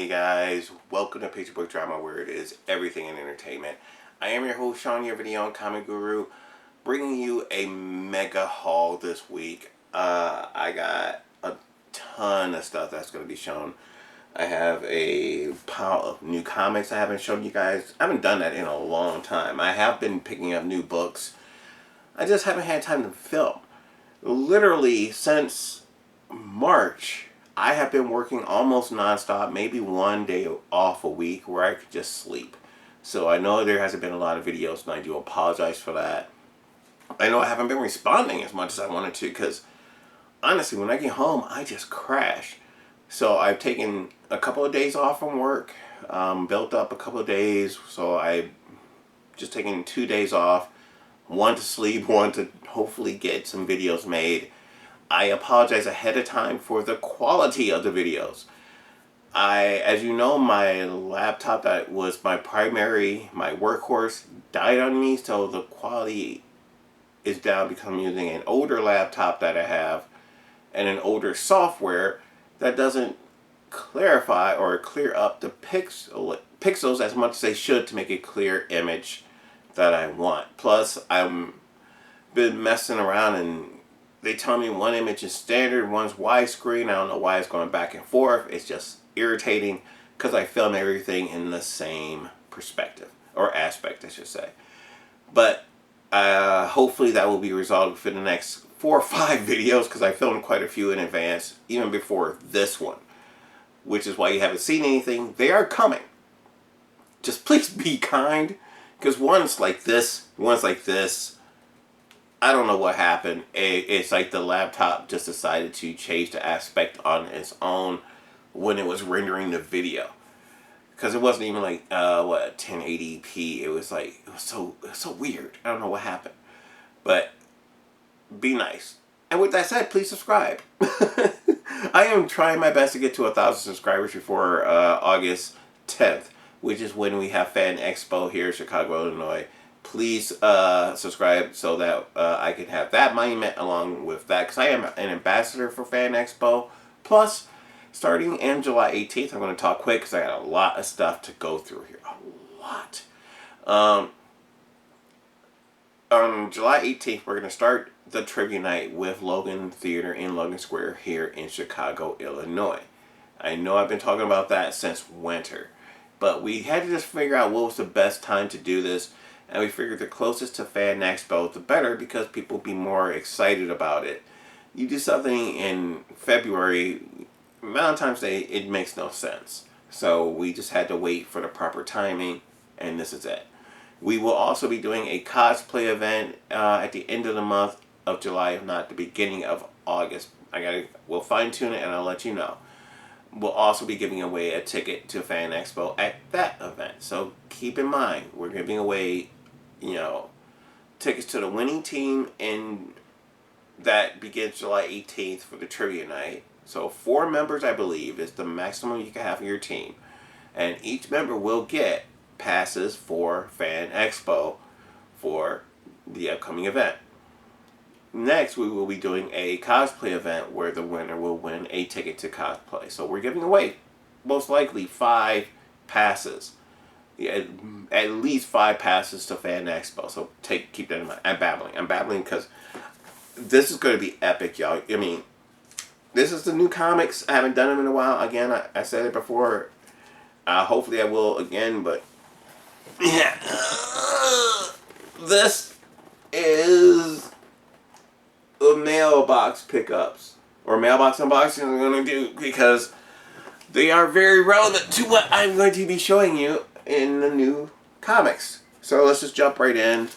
Hey guys, welcome to Picture Book Drama, where it is everything in entertainment. I am your host, Sean, your video and comic guru, bringing you a mega haul this week. I got a ton of stuff that's going to be shown. I have a pile of new comics I haven't shown you guys. I haven't done that in a long time. I have been picking up new books. I just haven't had time to film. Literally since March, I have been working almost nonstop, maybe one day off a week where I could just sleep. So I know there hasn't been a lot of videos, and I do apologize for that. I know I haven't been responding as much as I wanted to because, honestly, when I get home, I just crash. So I've taken a couple of days off from work, built up a couple of days, so I've just taken 2 days off, one to sleep, one to hopefully get some videos made. I apologize ahead of time for the quality of the videos. As you know, my laptop that was my workhorse died on me, so the quality is down because I'm using an older laptop that I have and an older software that doesn't clarify or clear up the pixels as much as they should to make a clear image that I want. Plus, I've been messing around and they tell me one image is standard, one's widescreen. I don't know why it's going back and forth. It's just irritating because I film everything in the same perspective, or aspect I should say. But hopefully that will be resolved for the next 4 or 5 videos because I filmed quite a few in advance, even before this one. Which is why you haven't seen anything. They are coming. Just please be kind, because one's like this, one's like this. I don't know what happened. It's like the laptop just decided to change the aspect on its own when it was rendering the video. Because it wasn't even like 1080p. It was so weird. I don't know what happened. But be nice. And with that said, please subscribe. I am trying my best to get to 1,000 subscribers before August 10th, which is when we have Fan Expo here in Chicago, Illinois. Please subscribe so that I can have that monument along with that, because I am an ambassador for Fan Expo. Plus, starting in July 18th, I'm going to talk quick because I got a lot of stuff to go through here. A lot. On July 18th, we're going to start the trivia night with Logan Theater in Logan Square here in Chicago, Illinois. I know I've been talking about that since winter, but we had to just figure out what was the best time to do this. And we figured the closest to Fan Expo, the better, because people will be more excited about it. You do something in February, Valentine's Day, it makes no sense. So we just had to wait for the proper timing, and this is it. We will also be doing a cosplay event at the end of the month of July, if not the beginning of August. We'll fine tune it and I'll let you know. We'll also be giving away a ticket to Fan Expo at that event. So keep in mind, we're giving away, tickets to the winning team, and that begins July 18th for the trivia night. So 4 members, I believe, is the maximum you can have in your team. And each member will get passes for Fan Expo for the upcoming event. Next, we will be doing a cosplay event where the winner will win a ticket to cosplay. So we're giving away, most likely, 5 passes. Yeah, at least 5 passes to Fan Expo. So keep that in mind. I'm babbling because this is going to be epic, y'all. I mean, this is the new comics. I haven't done them in a while. Again, I said it before. Hopefully I will again, but yeah. This is the mailbox pickups or mailbox unboxing I'm going to do because they are very relevant to what I'm going to be showing you in the new comics. So let's just jump right in.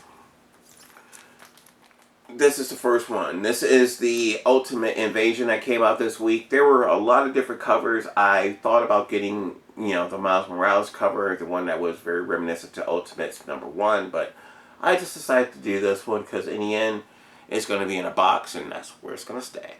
This is the first one. This is the Ultimate Invasion that came out this week. There were a lot of different covers. I thought about getting, the Miles Morales cover, the one that was very reminiscent to Ultimates #1, but I just decided to do this one because in the end, it's going to be in a box, and that's where it's going to stay.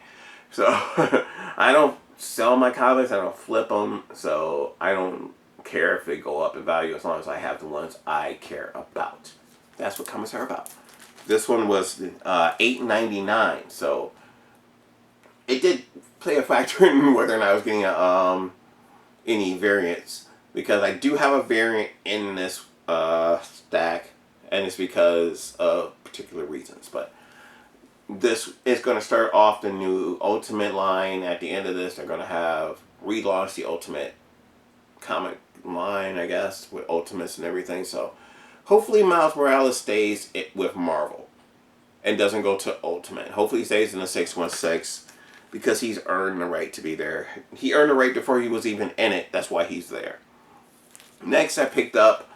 So, I don't sell my comics. I don't flip them. So, I don't care if they go up in value as long as I have the ones I care about. That's what comics are about. This one was $8.99. So, it did play a factor in whether or not I was getting a any variants, because I do have a variant in this stack, and it's because of particular reasons. But this is going to start off the new Ultimate line. At the end of this, they're going to have relaunched the Ultimate comic line, I guess, with Ultimates and everything. So hopefully Miles Morales stays with Marvel and doesn't go to Ultimate. Hopefully he stays in the 616 because he's earned the right to be there. He earned the right before he was even in it. That's why he's there. Next, I picked up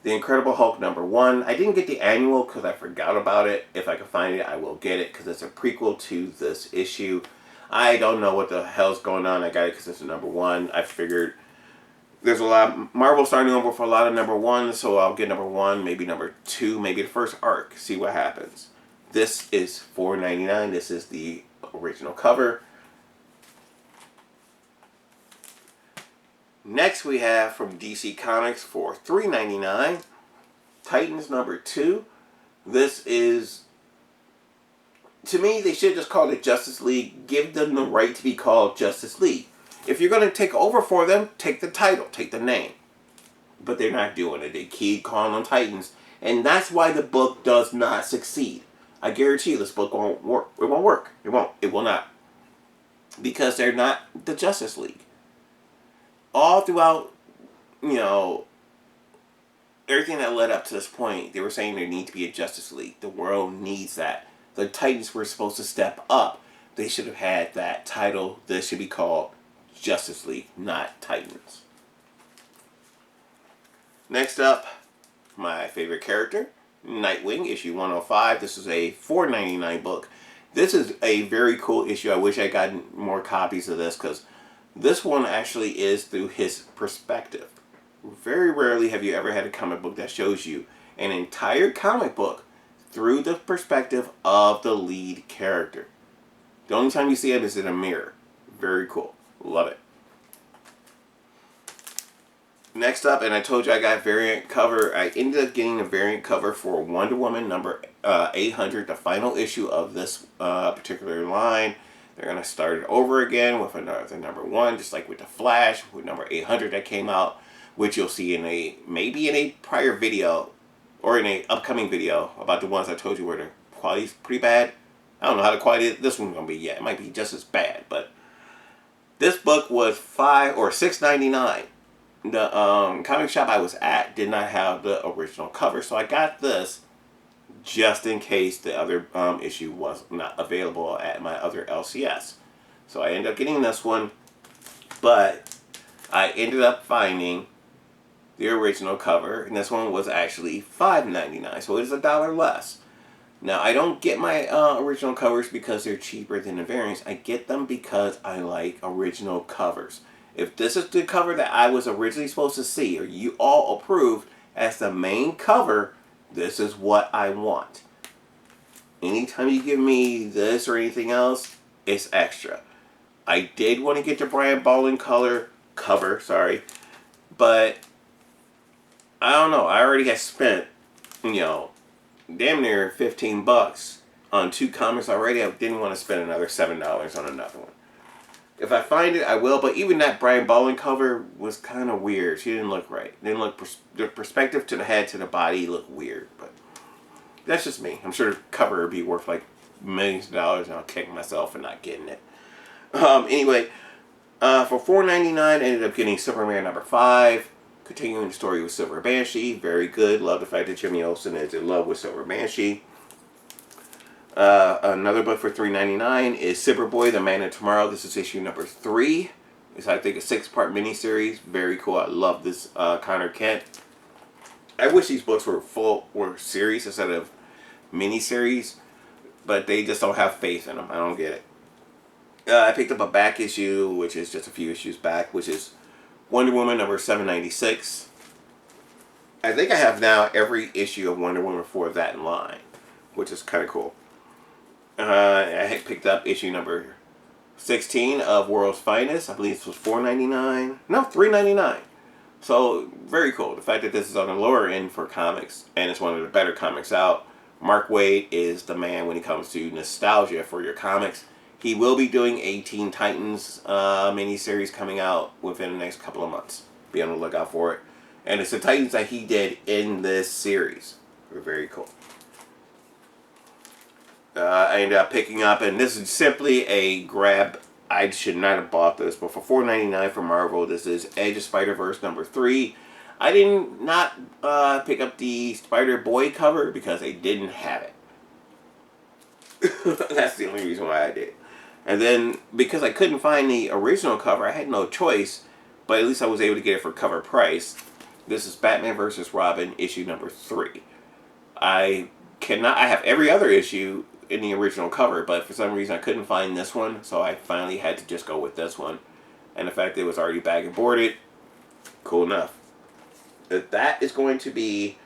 The Incredible Hulk #1. I didn't get the annual because I forgot about it. If I can find it, I will get it because it's a prequel to this issue. I don't know what the hell's going on. I got it because it's a #1. I figured there's a lot. Marvel starting over for a lot of #1, so I'll get #1, maybe #2, maybe the first arc. See what happens. This is $4.99. This is the original cover. Next we have from DC Comics for $3.99, Titans #2. This is, to me, they should just call it Justice League. Give them the right to be called Justice League. If you're going to take over for them, take the title, take the name. But they're not doing it. They keep calling them Titans. And that's why the book does not succeed. I guarantee you this book won't work. It won't work. It won't. It will not. Because they're not the Justice League. All throughout, everything that led up to this point, they were saying there needs to be a Justice League. The world needs that. The Titans were supposed to step up. They should have had that title. This should be called Justice League, not Titans. Next up, my favorite character, Nightwing, issue 105. This is a $4.99 book. This is a very cool issue. I wish I got more copies of this because this one actually is through his perspective. Very rarely have you ever had a comic book that shows you an entire comic book through the perspective of the lead character. The only time you see him is in a mirror. Very cool. Love it. Next up, and I told you I got a variant cover. I ended up getting a variant cover for Wonder Woman #800, the final issue of this particular line. They're going to start it over again with another #1, just like with the Flash, with #800 that came out, which you'll see in maybe in a prior video or in a upcoming video about the ones I told you where the quality's pretty bad. I don't know how the quality of this one's going to be yet. It might be just as bad, but this book was $5 or $6.99. The comic shop I was at did not have the original cover, so I got this just in case the other issue was not available at my other LCS. So I ended up getting this one, but I ended up finding the original cover, and this one was actually $5.99, so it is $1 less. Now, I don't get my original covers because they're cheaper than the variants. I get them because I like original covers. If this is the cover that I was originally supposed to see, or you all approved as the main cover, this is what I want. Anytime you give me this or anything else, it's extra. I did want to get the Brian Baldwin cover, but I don't know. I already had spent, damn near $15 on 2 comics already. I didn't want to spend another $7 on another one. If I find it, I will. But even that Brian Baldwin cover was kind of weird. She didn't look right. Didn't look the perspective to the head to the body looked weird. But that's just me. I'm sure the cover would be worth like millions of dollars, and I'll kick myself for not getting it. Anyway, for $4.99, I ended up getting Superman #5. Continuing the story with Silver Banshee. Very good. Love the fact that Jimmy Olsen is in love with Silver Banshee. Another book for $3.99 is Superboy, The Man of Tomorrow. This is issue #3. It's, I think, a 6-part miniseries. Very cool. I love this Connor Kent. I wish these books were series instead of miniseries, but they just don't have faith in them. I don't get it. I picked up a back issue, which is just a few issues back, which is Wonder Woman #796. I think I have now every issue of Wonder Woman for that in line, which is kind of cool. I picked up issue #16 of World's Finest. I believe this was $4.99. No, $3.99. So, very cool. The fact that this is on the lower end for comics, and it's one of the better comics out. Mark Waid is the man when it comes to nostalgia for your comics. He will be doing a Teen Titans miniseries coming out within the next couple of months. Be on the lookout for it. And it's the Titans that he did in this series. They're very cool. I ended up picking up, and this is simply a grab. I should not have bought this, but for $4.99 from Marvel, this is Edge of Spider-Verse #3. I did not pick up the Spider-Boy cover because they didn't have it. That's the only reason why I did. And then, because I couldn't find the original cover, I had no choice, but at least I was able to get it for cover price. This is Batman vs. Robin, issue #3. I have every other issue in the original cover, but for some reason I couldn't find this one, so I finally had to just go with this one. And the fact that it was already bag and boarded, cool enough. That is going to be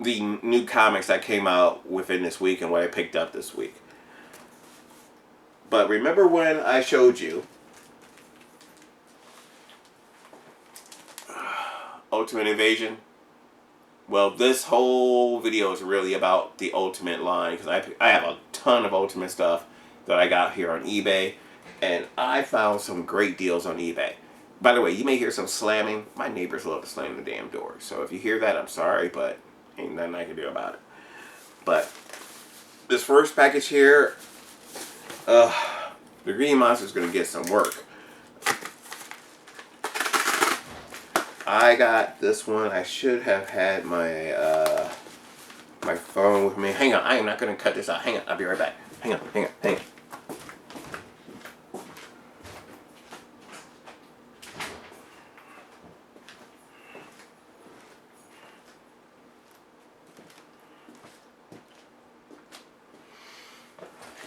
the new comics that came out within this week and what I picked up this week. But remember when I showed you Ultimate Invasion? Well, this whole video is really about the Ultimate line, because I have a ton of Ultimate stuff that I got here on eBay, and I found some great deals on eBay. By the way, you may hear some slamming. My neighbors love to slam the damn door, so if you hear that, I'm sorry, but ain't nothing I can do about it. But this first package here, the Green Monster's going to get some work. I got this one. I should have had my my phone with me. Hang on, I am not going to cut this out. Hang on, I'll be right back. Hang on.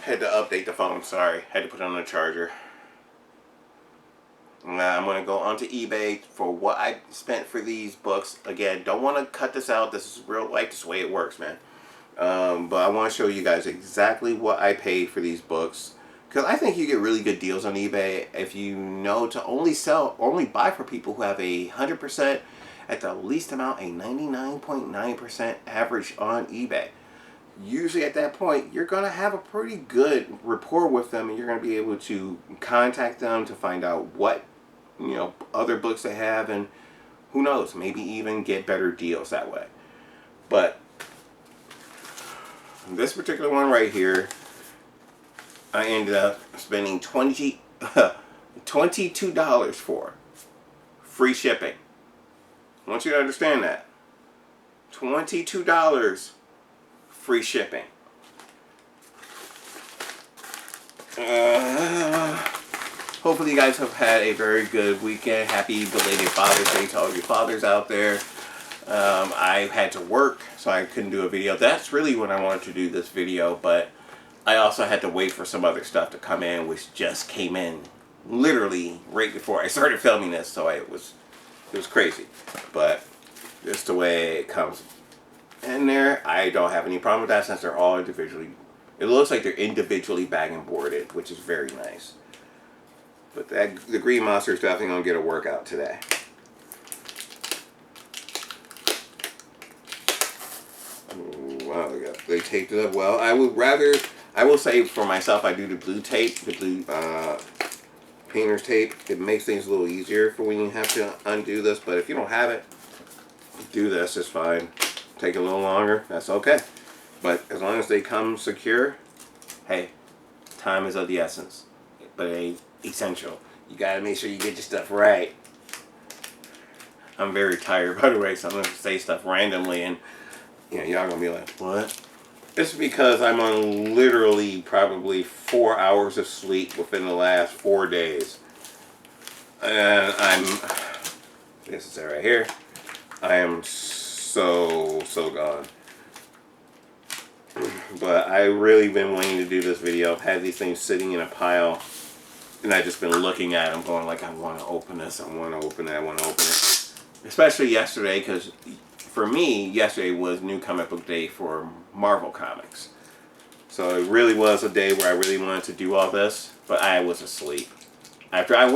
Had to update the phone, sorry. Had to put it on the charger. Now I'm going to go onto eBay for what I spent for these books. Again, don't want to cut this out. This is real life. This is the way it works, man. But I want to show you guys exactly what I paid for these books. Because I think you get really good deals on eBay if you know to only buy for people who have 100%, at the least amount, a 99.9% average on eBay. Usually at that point, you're going to have a pretty good rapport with them, and you're going to be able to contact them to find out what, other books they have, and who knows, maybe even get better deals that way. But this particular one right here, I ended up spending $22 for. Free shipping. I want you to understand that. $22 free shipping. Hopefully you guys have had a very good weekend. Happy belated Father's Day to all your fathers out there. I had to work, so I couldn't do a video. That's really when I wanted to do this video, but I also had to wait for some other stuff to come in, which just came in literally right before I started filming this, so it was crazy. But just the way it comes in there, I don't have any problem with that since they're all individually. It looks like they're individually bag and boarded, which is very nice. But the Green Monster is definitely going to get a workout today. Wow, they taped it up well. I will say for myself, I do the blue tape, the blue painter's tape. It makes things a little easier for when you have to undo this. But if you don't have it, do this. It's fine. Take a little longer. That's okay. But as long as they come secure, hey, time is of the essence. But it ain't essential. You gotta make sure you get your stuff right. I'm very tired, by the way, so I'm gonna say stuff randomly, and y'all gonna be like, what? It's because I'm on literally probably 4 hours of sleep within the last 4 days. And this is it right here. I am so gone. But I really been wanting to do this video. I've had these things sitting in a pile, and I've just been looking at them going like, I want to open this, I want to open it, I want to open it. Especially yesterday, because for me, yesterday was New Comic Book Day for Marvel Comics. So it really was a day where I really wanted to do all this, but I was asleep. After I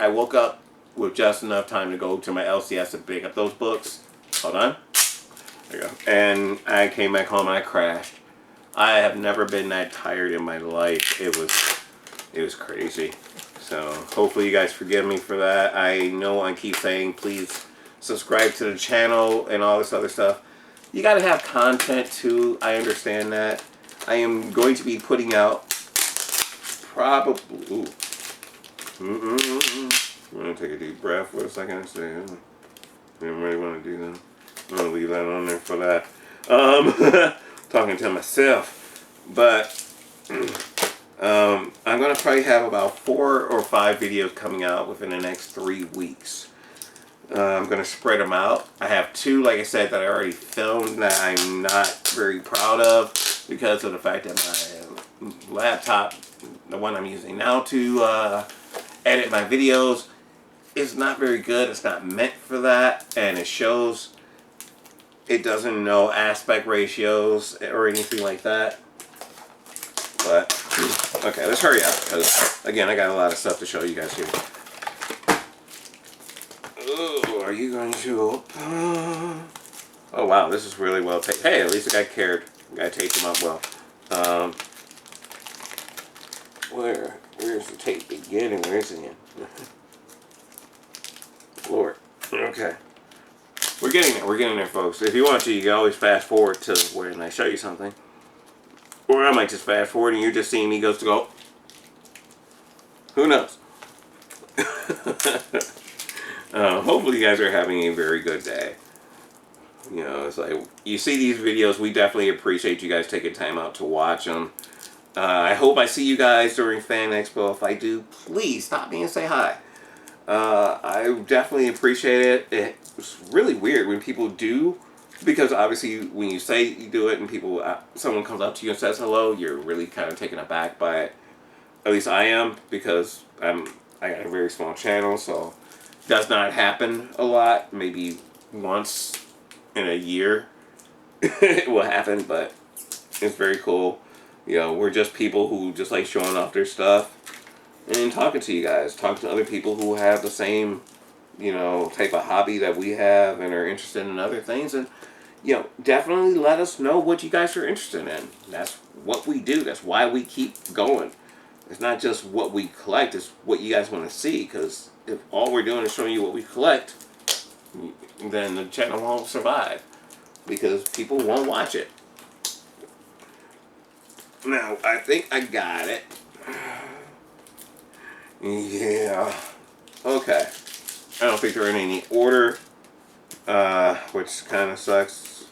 woke up with just enough time to go to my LCS to pick up those books. Hold on. There you go. And I came back home and I crashed. I have never been that tired in my life. It was It was crazy. So hopefully you guys forgive me for that. I know I keep saying please subscribe to the channel and all this other stuff. You gotta have content too. I understand that. I am going to be putting out probably. Ooh. I'm gonna take a deep breath for a second and say, anybody want to do that? I'm gonna leave that on there for that. Talking to myself, but I'm gonna probably have about 4 or 5 videos coming out within the next 3 weeks. I'm gonna spread them out. I have 2, like I said, that I already filmed that I'm not very proud of because of the fact that my laptop, the one I'm using now to edit my videos, is not very good. It's not meant for that, and it shows. It doesn't know aspect ratios or anything like that. But okay, let's hurry up because again, I got a lot of stuff to show you guys here. Oh, are you going to? Oh wow, this is really well taped. Hey, at least the guy cared. The guy taped them up well. Where's the tape beginning? Where's it in? Lord. Okay. We're getting there, folks. If you want to, you can always fast forward to when I show you something. Or I might just fast forward and you're just seeing me goes to go. Who knows? Hopefully you guys are having a very good day. You know, it's like, you see these videos, we definitely appreciate you guys taking time out to watch them. I hope I see you guys during Fan Expo. If I do, please stop me and say hi. I definitely appreciate it. It's really weird when people do, because obviously when you say you do it and people, someone comes up to you and says hello, you're really kind of taken aback by it. At least I am, because I got a very small channel, so it does not happen a lot. Maybe once in a year it will happen, but it's very cool. You know, we're just people who just like showing off their stuff and talking to you guys, talking to other people who have the same, you know, type of hobby that we have and are interested in other things. And, you know, definitely let us know what you guys are interested in. That's what we do. That's why we keep going. It's not just what we collect, it's what you guys want to see. Because if all we're doing is showing you what we collect, then the channel won't survive. Because people won't watch it. Now, I think I got it. Yeah. Okay. I don't think they're in any order, which kind of sucks.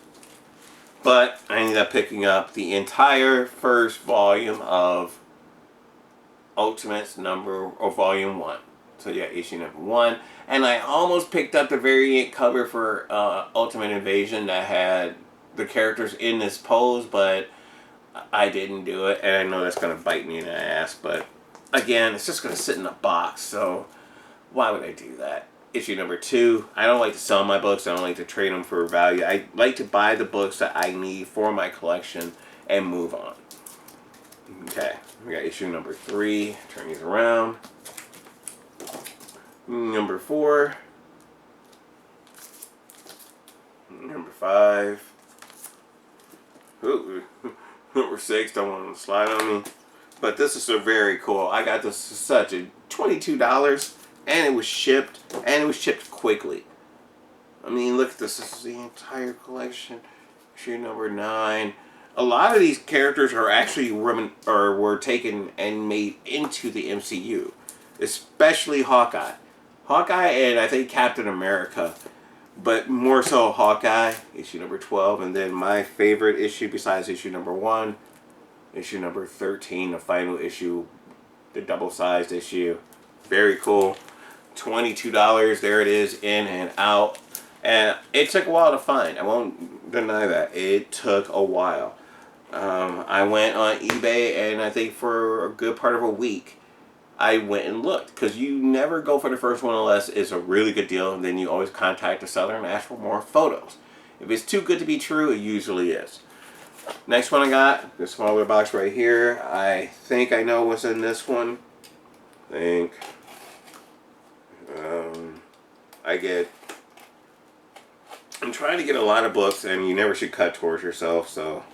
But I ended up picking up the entire first volume of Ultimates Volume 1. So yeah, issue number 1. And I almost picked up the variant cover for Ultimate Invasion that had the characters in this pose, but I didn't do it. And I know that's going to bite me in the ass, but again, it's just going to sit in a box, so why would I do that? Issue number 2. I don't like to sell my books. I don't like to trade them for value. I like to buy the books that I need for my collection and move on. Okay, we got issue number 3. Turn these around. Number 4. Number 5. Ooh. Number 6. Don't want them to slide on me. But this is very cool. I got this for such a $22, and it was shipped, and it was shipped quickly. I mean, look at this. This is the entire collection. Issue number 9. A lot of these characters are actually were taken and made into the MCU, especially Hawkeye. Hawkeye and I think Captain America, but more so Hawkeye, issue number 12, and then my favorite issue besides issue number 1, issue number 13, the final issue, the double-sized issue. Very cool. $22. There it is, in and out. And it took a while to find. I won't deny that. It took a while. I went on eBay, and I think for a good part of a week, I went and looked. Because you never go for the first one unless it's a really good deal, and then you always contact the seller and ask for more photos. If it's too good to be true, it usually is. Next one I got, the smaller box right here. I think I know what's in this one. I'm trying to get a lot of books, and you never should cut towards yourself, so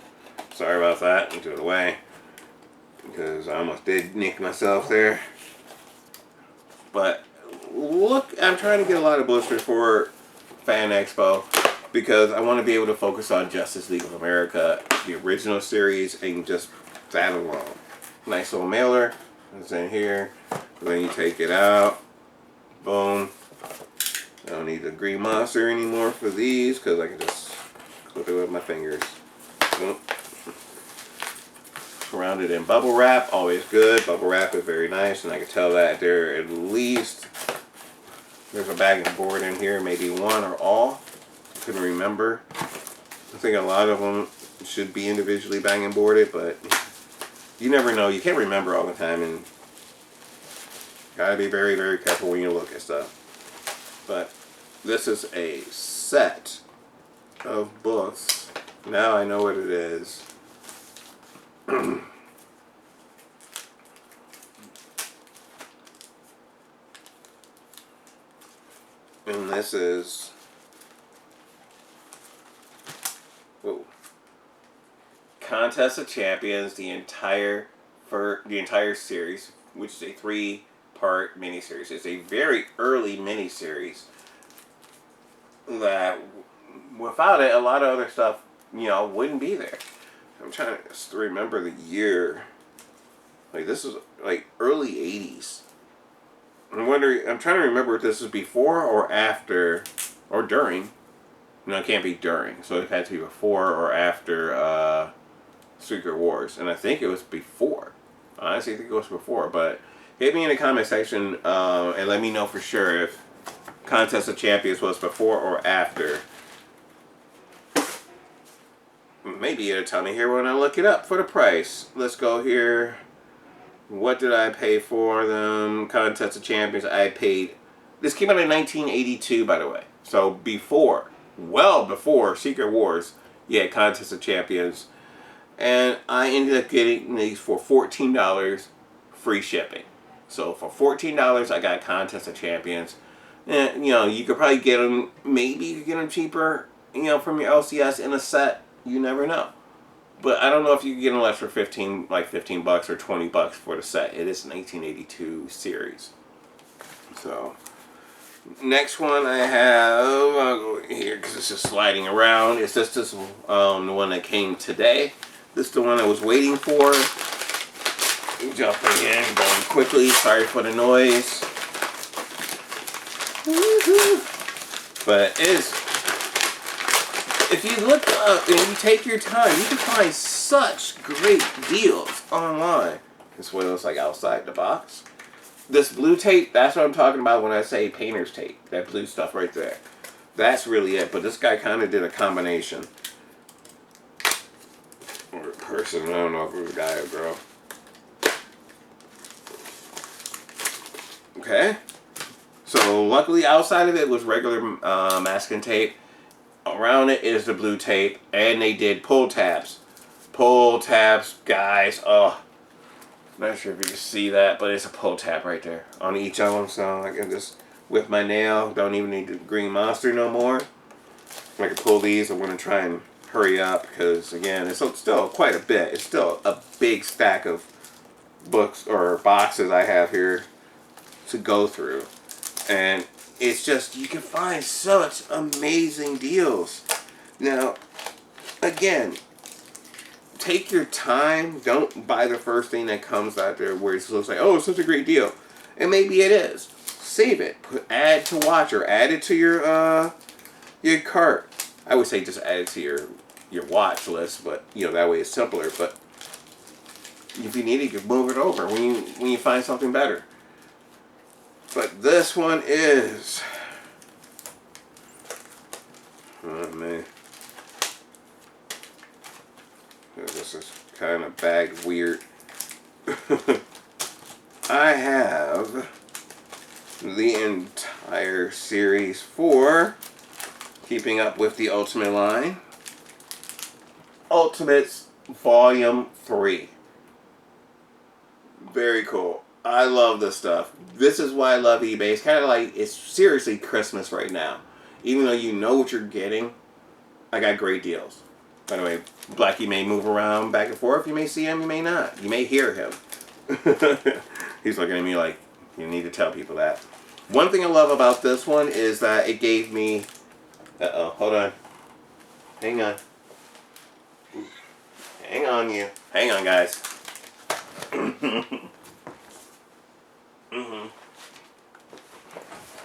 sorry about that, and do it away. because I almost did nick myself there. But look, I'm trying to get a lot of boosters for Fan Expo because I want to be able to focus on Justice League of America, the original series, and just that alone. Nice little mailer. It's in here. Then you take it out. Boom. I don't need the green monster anymore for these because I can just clip it with my fingers. Boom. Surrounded in bubble wrap, always good. Bubble wrap is very nice, and I can tell that there at least there's a bag and board in here, maybe one or all. I couldn't remember. I think a lot of them should be individually bag and boarded, but you never know. You can't remember all the time, and gotta be very, very careful when you look at stuff. But this is a set of books. Now I know what it is. And this is Contest of Champions, the entire series, which is a 3-part miniseries. It's a very early miniseries that without it, a lot of other stuff, wouldn't be there. I'm trying to remember the year. Like, this is like early 80s. I'm trying to remember if this is before or after or during. No, it can't be during. So it had to be before or after Secret Wars. And I think it was before. Honestly, I think it was before. But hit me in the comment section and let me know for sure if Contest of Champions was before or after. Maybe it'll tell me here when I look it up for the price. Let's go here. What did I pay for them? Contest of Champions. I paid. This came out in 1982, by the way. So well before Secret Wars, you had Contest of Champions. And I ended up getting these for $14 free shipping. So for $14, I got Contest of Champions. And, you could probably get them, maybe you could get them cheaper, from your LCS in a set. You never know. But I don't know if you can get them less for $15 or $20 for the set. It is 1982 series. So, next one I have, I'll go here because it's just sliding around. It's just this the one that came today. This is the one I was waiting for. Jumping in, going quickly. Sorry for the noise. But it is. If you look up and you take your time, you can find such great deals online. This is what it looks like outside the box. This blue tape, that's what I'm talking about when I say painter's tape. That blue stuff right there. That's really it. But this guy kind of did a combination. Or a person, I don't know if it was a guy or girl. Okay. So luckily outside of it was regular masking tape. Around it is the blue tape, and they did pull tabs. Pull tabs, guys. Oh, not sure if you can see that, but it's a pull tab right there on each of them. So I can just with my nail. Don't even need the green monster no more. I can pull these. I want to try and hurry up because again, it's still quite a bit. It's still a big stack of books or boxes I have here to go through, and it's just, you can find such amazing deals. Now, again, take your time. Don't buy the first thing that comes out there where it looks like, oh, it's such a great deal. And maybe it is. Save it. Add to watch or add it to your cart. I would say just add it to your watch list, but that way it's simpler. But if you need it, you can move it over when you find something better. But this one is, oh man, this is kind of bagged weird. I have the entire series for Keeping Up with the Ultimate line. Ultimates Volume 3. Very cool. I love this stuff. This is why I love eBay. It's kind of like, it's seriously Christmas right now. Even though you know what you're getting, I got great deals. By the way, Blackie may move around back and forth. You may see him, you may not. You may hear him. He's looking at me like, you need to tell people that. One thing I love about this one is that it gave me... Uh-oh, hold on. Hang on. Hang on, you. Hang on, guys.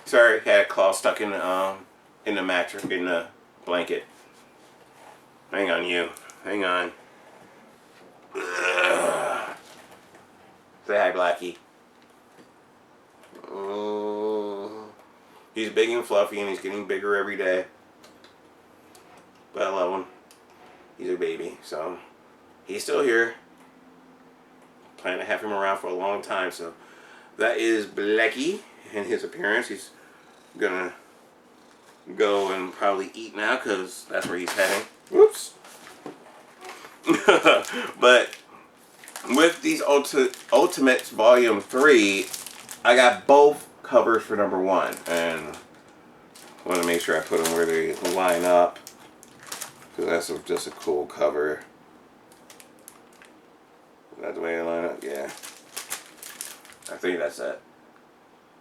Sorry, had a claw stuck in the mattress, in the blanket. Hang on, you. Hang on. Ugh. Say hi, Blackie. He's big and fluffy, and he's getting bigger every day. But I love him. He's a baby, so he's still here. Plan to have him around for a long time. So that is Blackie and his appearance. He's gonna go and probably eat now because that's where he's heading. Whoops. But with these Ultimates Volume 3, I got both covers for number 1, and I want to make sure I put them where they line up because that's just a cool cover. Is that the way they line up? Yeah. I think that's it.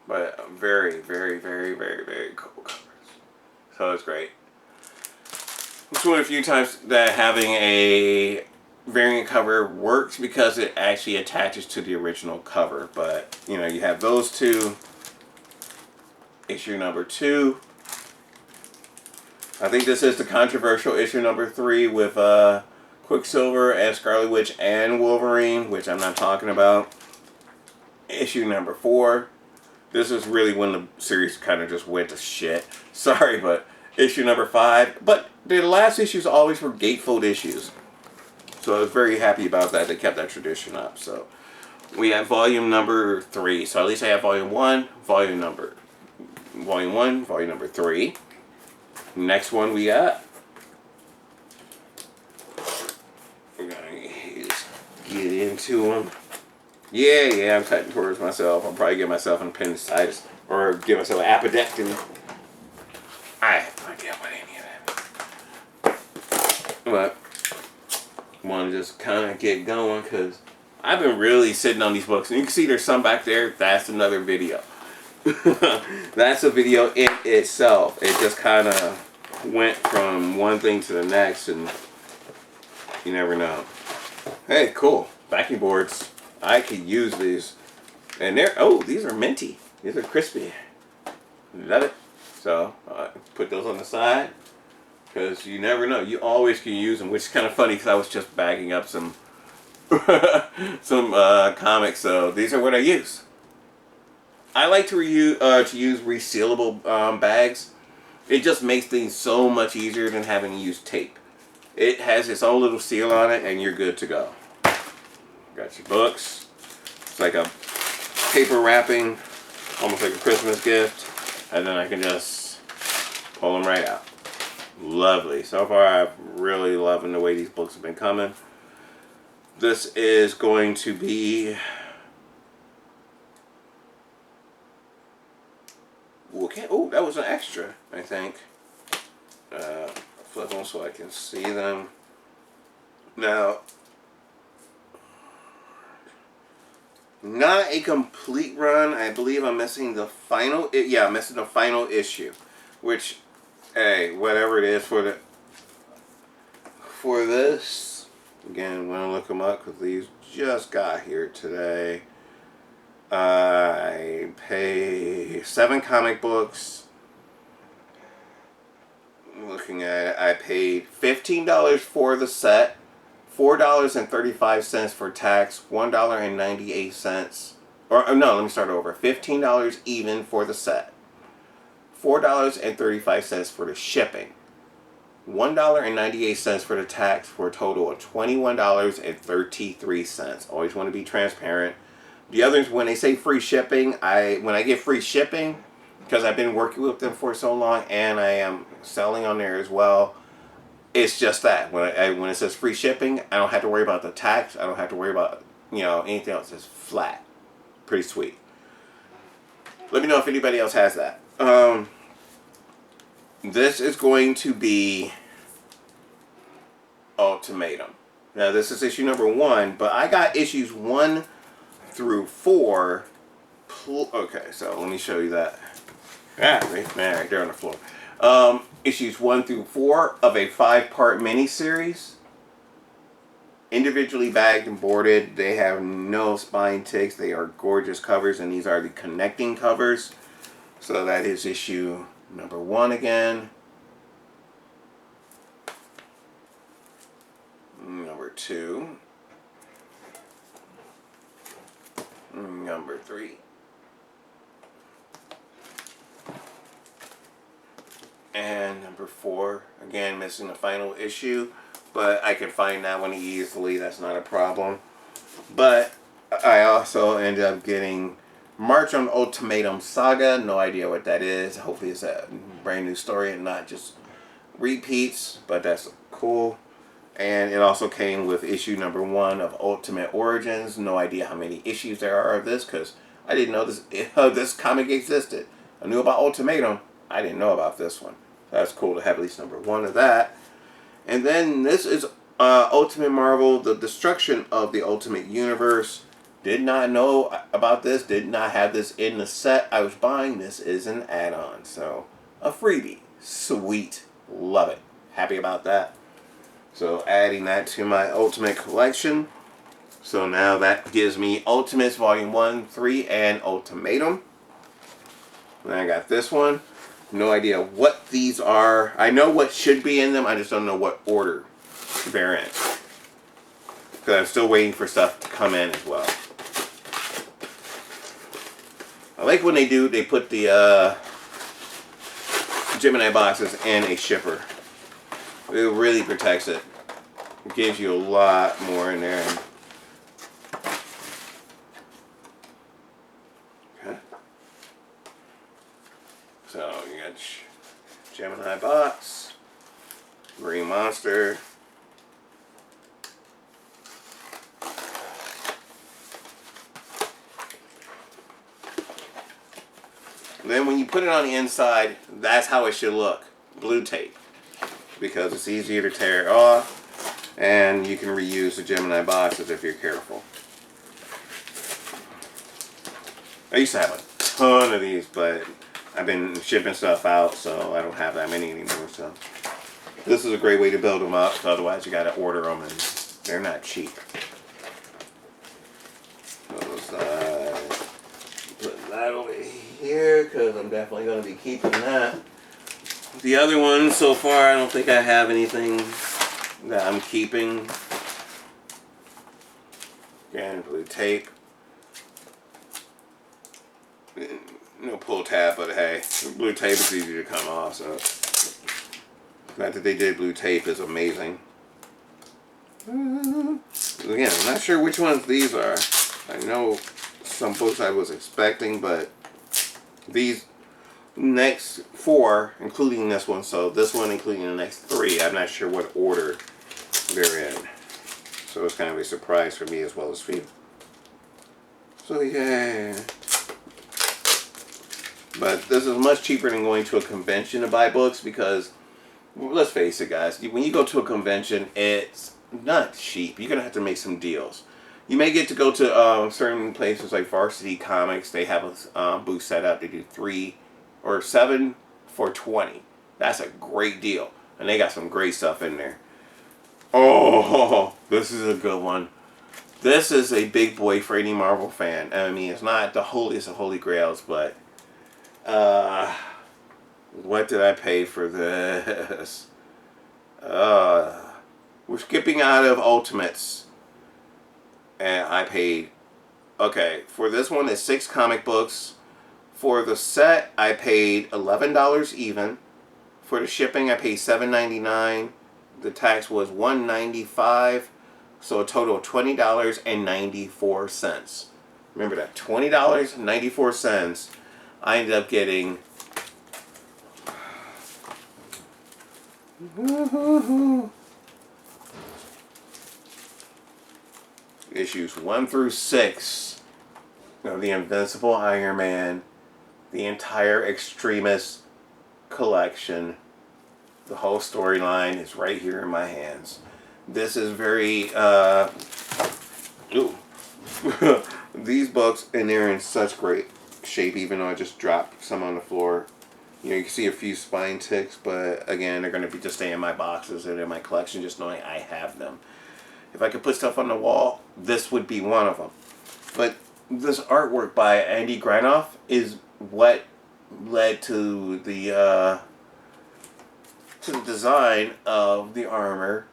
But very, very, very, very, very cool covers. So it's great. It's one of the few times that having a variant cover works because it actually attaches to the original cover. But, you know, you have those two. Issue number 2. I think this is the controversial issue number 3 with Quicksilver and Scarlet Witch and Wolverine, which I'm not talking about. Issue number 4. This is really when the series kind of just went to shit. Sorry, but issue number 5. But the last issues always were gatefold issues. So I was very happy about that. They kept that tradition up. So we have volume number 3. So at least I have volume 1, volume number 3. Next one we got. We're gonna just get into them. Yeah, I'm cutting towards myself. I'll probably get myself an appendicitis or give myself an appendectomy. I have no idea what any of that. But want to just kind of get going because I've been really sitting on these books, and you can see there's some back there. That's another video. That's a video in itself. It just kind of went from one thing to the next, and you never know. Hey, cool. Backing boards. I could use these. And they're, oh, these are minty. These are crispy. Love it. So, put those on the side. Because you never know. You always can use them, which is kind of funny because I was just bagging up some comics. So, these are what I use. I like to use resealable bags. It just makes things so much easier than having to use tape. It has its own little seal on it, and you're good to go. Got your books. It's like a paper wrapping, almost like a Christmas gift. And then I can just pull them right out. Lovely. So far, I'm really loving the way these books have been coming. This is going to be... Okay. Oh, that was an extra, I think. Flip them so I can see them. Now, not a complete run. I believe I'm missing the final. Yeah, I'm missing the final issue, which, hey, whatever it is for this. Again, I'm gonna look them up because these just got here today. I pay 7 comic books. Looking at it, I paid $15 for the set, $4.35 for tax, $1.98. Or no, let me start over. $15 even for the set, $4.35 for the shipping, $1.98 for the tax, for a total of $21.33. Always want to be transparent. The others, when they say free shipping, when I get free shipping, because I've been working with them for so long and I am selling on there as well, it's just that. When it says free shipping, I don't have to worry about the tax. I don't have to worry about, anything else. It's flat. Pretty sweet. Let me know if anybody else has that. This is going to be Ultimatum. Now this is issue number 1, but I got issues 1 through 4. Okay, so let me show you that. Right there on the floor. Issues 1 through 4 of a 5-part miniseries. Individually bagged and boarded. They have no spine ticks. They are gorgeous covers, and these are the connecting covers. So that is issue number 1 again. Number 2. Number 3. And number 4. Again, missing the final issue, but I can find that one easily. That's not a problem. But I also ended up getting March on Ultimatum Saga. No idea what that is. Hopefully it's a brand new story and not just repeats, but that's cool. And it also came with issue number 1 of Ultimate Origins. No idea how many issues there are of this, because I didn't know this comic existed. I knew about Ultimatum. I didn't know about this one. That's cool to have at least number 1 of that. And then this is Ultimate Marvel, The Destruction of the Ultimate Universe. Did not know about this. Did not have this in the set I was buying. This is an add-on. So, a freebie. Sweet. Love it. Happy about that. So, adding that to my Ultimate collection. So, now that gives me Ultimates Volume 1, 3, and Ultimatum. And I got this one. No idea what these are. I know what should be in them. I just don't know what order they're in. Because I'm still waiting for stuff to come in as well. I like when they put the Gemini boxes in a shipper. It really protects it. It gives you a lot more in there. Okay. So you got Gemini box, Green Monster. Then when you put it on the inside, that's how it should look. Blue tape. Because it's easier to tear off, and you can reuse the Gemini boxes if you're careful. I used to have a ton of these, but I've been shipping stuff out, so I don't have that many anymore. So this is a great way to build them up, so otherwise you got to order them, and they're not cheap. Put that over here, because I'm definitely going to be keeping that. The other ones, so far, I don't think I have anything that I'm keeping. Again, blue tape. No pull tab, but hey, blue tape is easy to come off, so the fact that they did blue tape is amazing. Again, I'm not sure which ones these are. I know some books I was expecting, but these next 4, including this one, so this one including the next 3, I'm not sure what order they're in. So it's kind of a surprise for me as well as for you. So yeah. But this is much cheaper than going to a convention to buy books, because, let's face it guys, when you go to a convention, it's not cheap. You're going to have to make some deals. You may get to go to certain places like Varsity Comics. They have a booth set up. They do 3 or 7 for $20. That's a great deal. And they got some great stuff in there. Oh, this is a good one. This is a big boy for any Marvel fan. I mean, it's not the holiest of holy grails, but what did I pay for this? We're skipping out of Ultimates. And I paid, okay, for this one it's 6 comic books. For the set, I paid $11 even. For the shipping, I paid $7.99. The tax was $1.95. So a total of $20.94. Remember that, $20.94. I ended up getting issues 1 through 6 of the Invincible Iron Man, the entire Extremis collection. The whole storyline is right here in my hands. This is very, ooh. These books, and they're in such great shape, even though I just dropped some on the floor. You know, you can see a few spine ticks, but again, they're going to be just stay in my boxes and in my collection, just knowing I have them. If I could put stuff on the wall, this would be one of them. But this artwork by Andy Granoff is what led to the design of the armor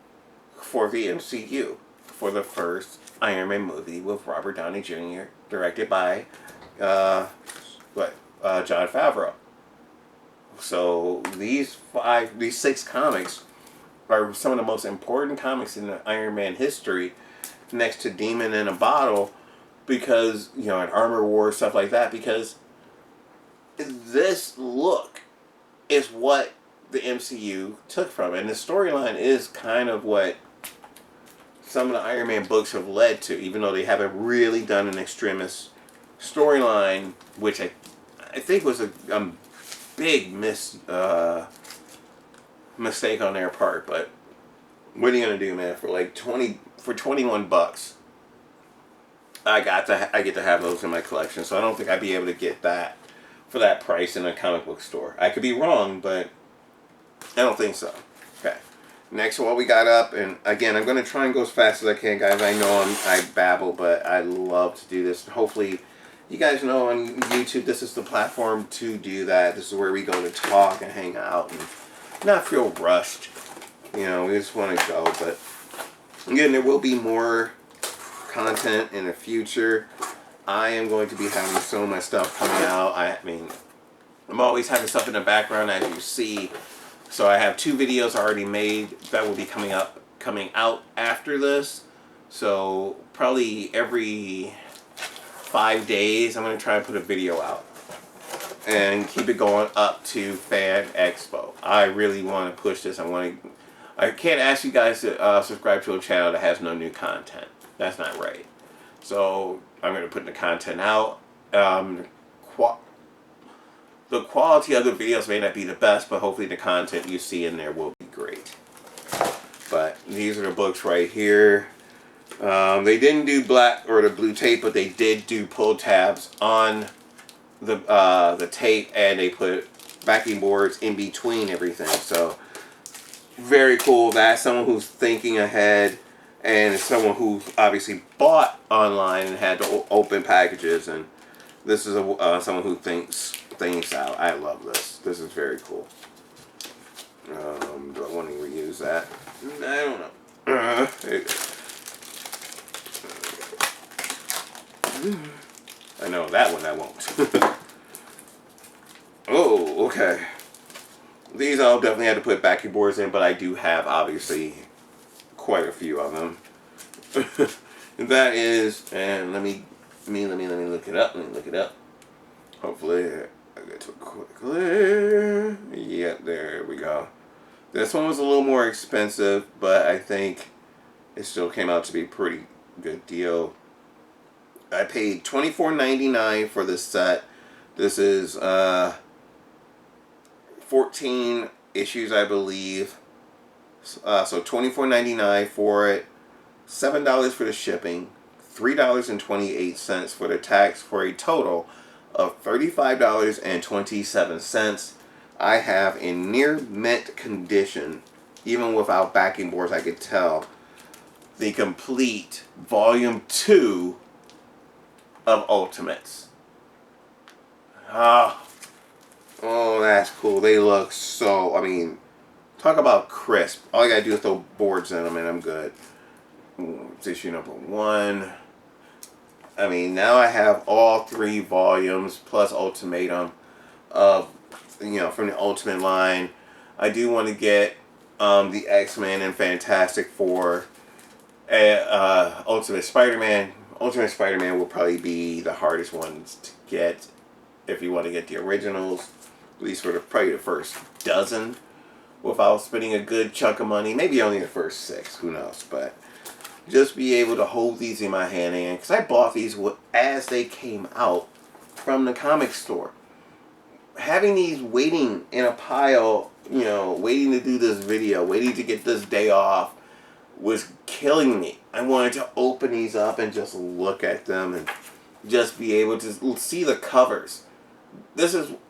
for the MCU, for the first Iron Man movie with Robert Downey Jr., directed by Jon Favreau. So these 6 comics are some of the most important comics in the Iron Man history, next to Demon in a Bottle, because, you know, and Armor War, stuff like that, because this look is what the MCU took from it. And the storyline is kind of what some of the Iron Man books have led to, even though they haven't really done an extremist storyline, which I think was a big mistake on their part. But what are you gonna do, man? For like $21, I get to have those in my collection. So I don't think I'd be able to get that for that price in a comic book store. I could be wrong, but I don't think so. Okay. Next, what we got up, and again, I'm going to try and go as fast as I can, guys. I know I babble, but I love to do this. Hopefully, you guys know on YouTube, this is the platform to do that. This is where we go to talk and hang out and not feel rushed. You know, we just want to go. But again, there will be more content in the future. I am going to be having so much stuff coming out. I mean, I'm always having stuff in the background, as you see. So I have 2 videos already made that will be coming out after this. So probably every 5 days, I'm going to try and put a video out and keep it going up to Fan Expo. I really want to push this. I can't ask you guys to subscribe to a channel that has no new content. That's not right. So I'm going to put the content out. The quality of the videos may not be the best, but hopefully the content you see in there will be great. But these are the books right here. They didn't do black or the blue tape, but they did do pull tabs on the tape, and they put backing boards in between everything. So very cool. That's someone who's thinking ahead, and it's someone who obviously bought online and had to open packages. And this is someone who thinks things out. I love this. This is very cool. Do I want to reuse that? I don't know. I know that one I won't. Oh, okay. These I'll definitely have to put backing boards in, but I do have obviously quite a few of them. That is, and let me look it up. Let me look it up. Hopefully I get to it quickly. Yep, there we go. This one was a little more expensive, but I think it still came out to be a pretty good deal. I paid $24.99 for this set. This is 14 issues, I believe. So $24.99 for it. $7 for the shipping. $3.28 for the tax, for a total of $35.27. I have in near mint condition, even without backing boards, I could tell, the complete Volume 2 of Ultimates. Oh, that's cool. They look so, I mean, talk about crisp. All I gotta do is throw boards in them and I'm good. Issue number 1. I mean, now I have all 3 volumes plus Ultimatum of, you know, from the Ultimate line. I do want to get the X-Men and Fantastic Four, Ultimate Spider-Man. Ultimate Spider-Man will probably be the hardest ones to get if you want to get the originals, at least for probably the first dozen, without spending a good chunk of money. Maybe only the first 6, who knows, but just be able to hold these in my hand, because I bought these as they came out from the comic store. Having these waiting in a pile, you know, waiting to do this video, waiting to get this day off, was killing me. I wanted to open these up and just look at them and just be able to see the covers.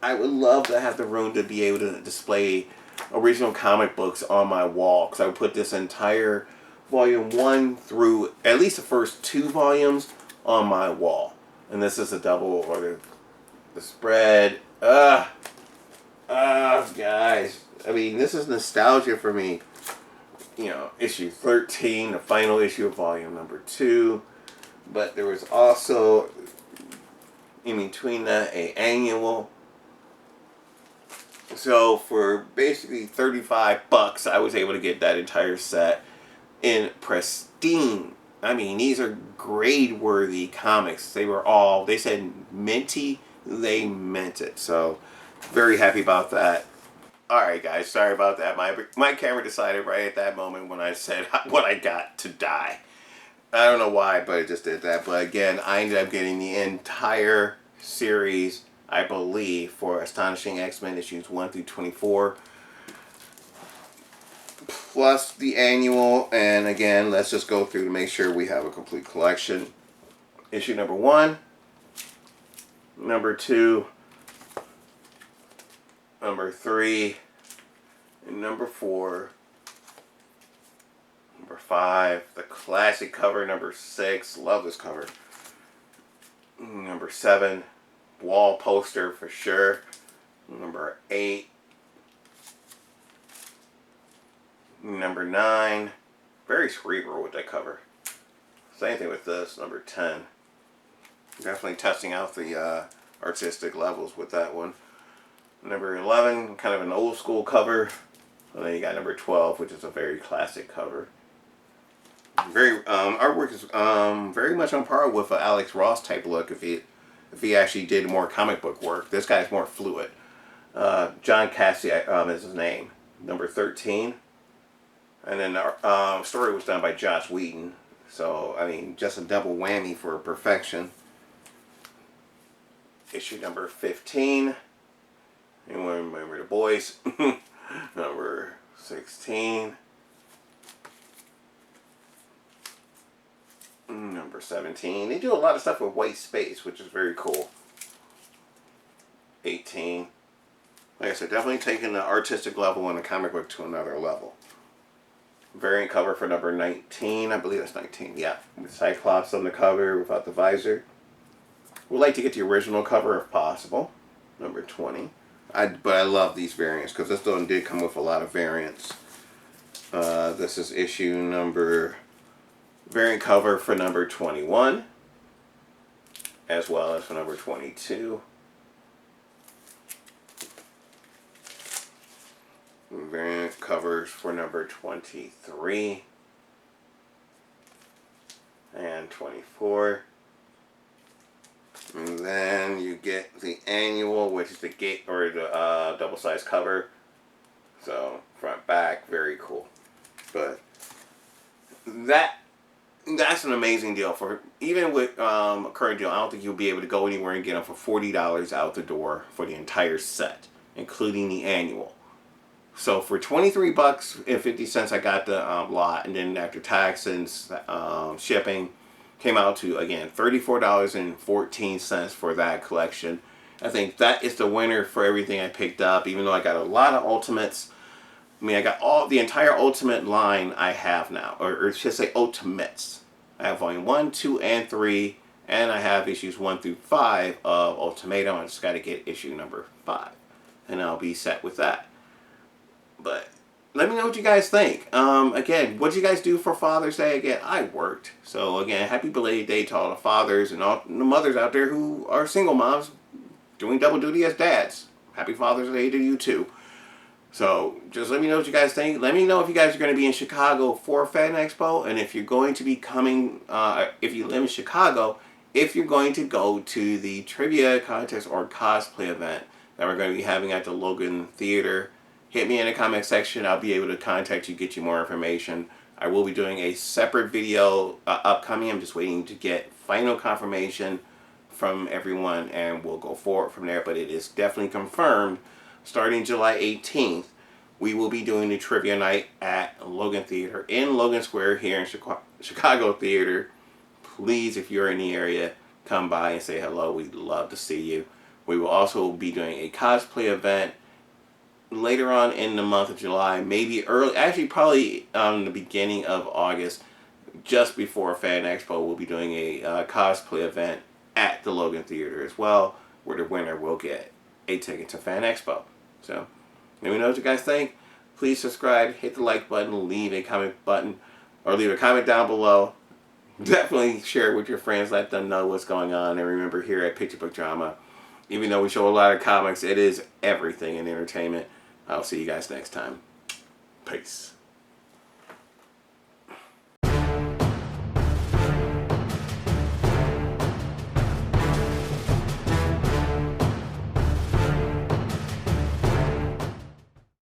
I would love to have the room to be able to display original comic books on my wall, because I would put this entire volume 1 through at least the first 2 volumes on my wall. And this is a double, or the spread. Guys. I mean, this is nostalgia for me. You know, issue 13, the final issue of volume number 2. But there was also, in between that, an annual. So for basically $35, I was able to get that entire set in pristine. I mean, these are grade-worthy comics. They said minty, they meant it. So, very happy about that. Alright guys, sorry about that. My camera decided right at that moment when I said what I got to die. I don't know why, but it just did that. But again, I ended up getting the entire series, I believe, for Astonishing X-Men issues 1 through 24. Plus the annual. And again, let's just go through to make sure we have a complete collection. Issue number 1. Number 2. Number 3. And number 4. Number 5. The classic cover, number 6. Love this cover. Number 7. Wall poster for sure. Number 8. Number 9. Very cerebral with that cover. Same thing with this. Number 10. Definitely testing out the artistic levels with that one. Number 11, kind of an old school cover. And then you got number 12, which is a very classic cover. Artwork is very much on par with an Alex Ross type look if he actually did more comic book work. This guy's more fluid. John Cassie is his name. Number 13. And then our story was done by Joss Whedon. So, I mean, just a double whammy for perfection. Issue number 15. Anyone remember the boys? Number 16. Number 17. They do a lot of stuff with white space, which is very cool. 18. Like I said, definitely taking the artistic level in the comic book to another level. Variant cover for number 19. I believe that's 19. Yeah. With Cyclops on the cover without the visor. Would like to get the original cover if possible. Number 20. But I love these variants because this one did come with a lot of variants. This is issue number... variant cover for number 21. As well as for number 22. Variant covers for number 23 and 24. And then you get the annual, which is the double-sized cover. So front, back, very cool. But that's an amazing deal. For even with a current deal, I don't think you'll be able to go anywhere and get them for $40 out the door for the entire set, including the annual. So for $23.50, I got the lot, and then after tax and shipping, came out to, again, $34.14 for that collection. I think that is the winner for everything I picked up, even though I got a lot of Ultimates. I mean, I got the entire Ultimate line I have now, or should say Ultimates. I have volume 1, 2, and 3, and I have issues 1 through 5 of Ultimatum. I just got to get issue number 5, and I'll be set with that. But let me know what you guys think. Again, what did you guys do for Father's Day? Again, I worked. So again, happy belated day to all the fathers and all the mothers out there who are single moms doing double duty as dads. Happy Father's Day to you too. So just let me know what you guys think. Let me know if you guys are going to be in Chicago for Fan Expo, and if you're going to be coming, if you live in Chicago, if you're going to go to the trivia contest or cosplay event that we're going to be having at the Logan Theater. Hit me in the comment section. I'll be able to contact you, get you more information. I will be doing a separate video upcoming. I'm just waiting to get final confirmation from everyone, and we'll go forward from there. But it is definitely confirmed starting July 18th. we will be doing the trivia night at Logan Theater in Logan Square here in Chicago Theater. Please, if you're in the area, come by and say hello. We'd love to see you. We will also be doing a cosplay event later on in the month of July, maybe early, actually probably the beginning of August, just before Fan Expo. We'll be doing a cosplay event at the Logan Theater as well, where the winner will get a ticket to Fan Expo. So, let me know what you guys think. Please subscribe, hit the like button, leave a comment down below. Definitely share it with your friends, let them know what's going on. And remember, here at Picture Book Drama, even though we show a lot of comics, it is everything in entertainment. I'll see you guys next time. Peace.